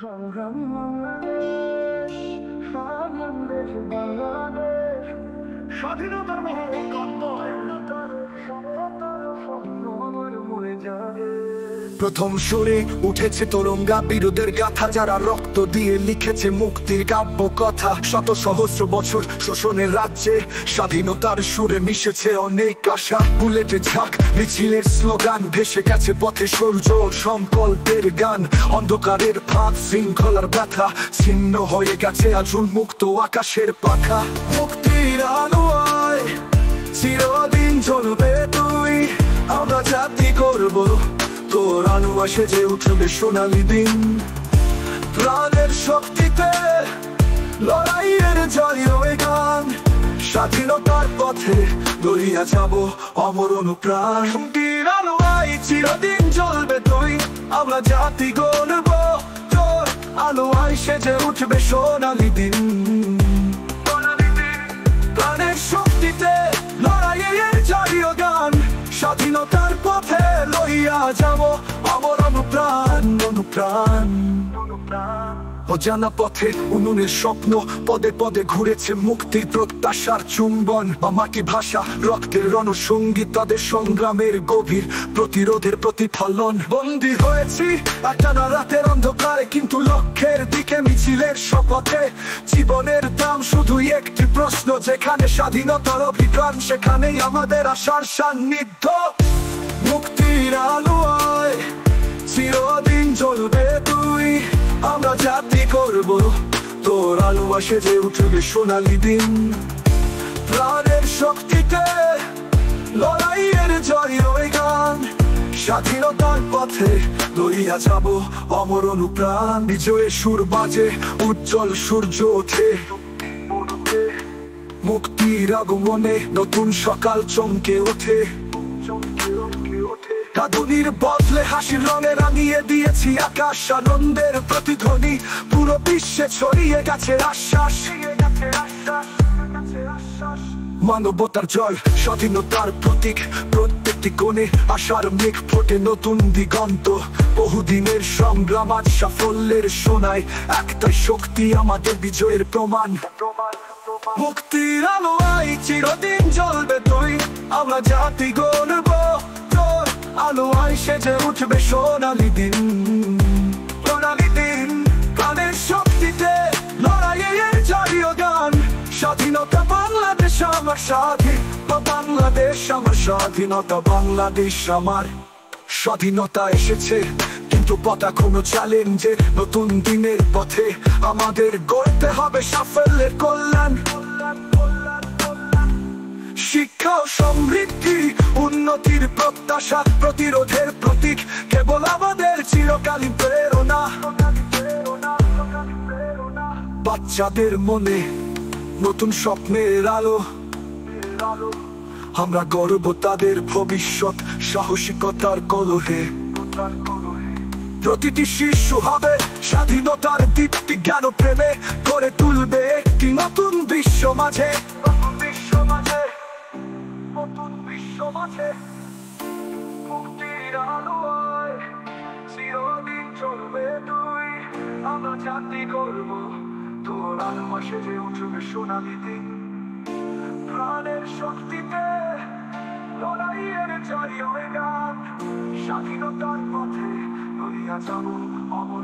সংগ্রাম বাংলাদেশ, স্বাধীন বাংলাদেশ, স্বাধীনতার মহাকাব্য মরে যাবে। প্রথম সুরে উঠেছে তোরঙ্গা, বিরোধের গাথা, যারা রক্ত দিয়ে লিখেছে মুক্তির কাব্য কথা। শত সহস্র বছর শোষণের রাজ্যে স্বাধীনতার সুরে মিশেছে অনেক আশা। বুলেটের ঝাঁক, মিছিলের স্লোগান, ভেসে গেছে পথে সূর্য, সংকল্পের গান। অন্ধকারের ফাঁক, শৃঙ্খলার ব্যথা, ছিন্ন হয়ে গেছে আজ উন্মুক্ত আকাশের পাখা। মুক্তির আলোয় চিরদিন জ্বলবে তুই, আমরা জাতি করব তোর আলো আসে যে উঠবে সোনালি দিন। প্রাণের শক্তিতে লড়াইয়ের জারিয়ে গান, স্বাধীনতার পথে দড়িয়া যাব অমর অনুপ্রাণ। মুক্তির আলোয় চিরদিন জ্বলবে তুই, আমরা জাতি গড়ব তোর আলো আসে যে উঠবে সোনালি দিন। প্রাণের শক্তিতে লড়াইয়ের জারিয়ে গান, স্বাধীনতার পথে লইয়া যাব অমর অনুপ্রাণ। অনুপ্রাণ অজানা পথে উনুনের স্বপ্ন, পদে পদে ঘুরেছে মুক্তির প্রত্যাশার চুম্বন। মাটি ভাষা, রক্তের রণসঙ্গীত, তাদের সংগ্রামের গভীর প্রতিরোধের প্রতিফলন। বন্দী হয়েছি একটানা রাতের অন্ধকারে, কিন্তু লক্ষ্যের দিকে মিছিলের শপথে। জীবনের দাম শুধুই একটি প্রশ্ন, যেখানে স্বাধীনতার অভিযান সেখানেই আমাদের আশার সান্নিধ্য। মুক্তির আলোয় চিরদিন জ্বলবে তুই, আমরা জাতি করব তোর আলো আসে যে উঠবে সোনালি দিন। প্রাণের শক্তিতে লড়াইয়ের জয় গান, স্বাধীনতার পথে লইয়া যাব অমর অনুপ্রাণ। বিজয়ের সুর বাজে, উজ্জ্বল সূর্য ওঠে, মুক্তির আগমনে নতুন সকাল চমকে ওঠে। কাঁদুনির বদলে হাসির রঙে রাঙিয়ে দিয়েছি আকাশ, আনন্দের প্রতিধ্বনি পুরো বিশ্বে ছড়িয়ে গেছে আশ্বাস। মানবতার জয়, স্বাধীনতার প্রতীক, প্রত্যেকটি কোণে আশার মেঘ ফোটে নতুন দিগন্ত। বহুদিনের সংগ্রাম আজ সাফল্যের সোনায়, একটাই শক্তি আমাদের বিজয়ের প্রমাণ। মুক্তির আলোয় চিরদিন জ্বলবে তুই, আমরা জাতি গড়ব তোর আলো আসে যে উঠবে সোনালি দিন। সোনালি দিন, প্রাণের শক্তিতে লড়াইয়ের জারিয়ে গান, স্বাধীনতা বাংলাদেশ আমার স্বাধীন, বাংলাদেশ আমার স্বাধীনতা, বাংলাদেশ আমার। স্বাধীনতা এসেছে কিন্তু পথ কোনো চ্যালেঞ্জে, নতুন দিনের পথে আমাদের গড়তে হবে সাফল্যের কল্যাণ। শিক্ষা ও সমৃদ্ধি, উন্নতির প্রত্যাশা, প্রতিরোধের প্রতীক, কেবল আমাদের চিরকালীন প্রেরণা। বাচ্চাদের মনে নতুন স্বপ্নের আলো, আমরা গর্ব তাদের ভবিষ্যৎ, সাহসিকতার কলহে। প্রতিটি শিশু হবে স্বাধীনতার দীপ্তি, জ্ঞান ও প্রেমে গড়ে তুলবে একটি নতুন বিশ্ব মাঝে। মুক্তির আলোয় চিরদিন চলবে তুই, আমরা জাতি করব তোর আলো আসে যে উঠবে সোনালি দিন। প্রাণের শক্তিতে লড়াইয়ের জারিয়ে গান, স্বাধীনতার পথে লইয়া যাব অমর।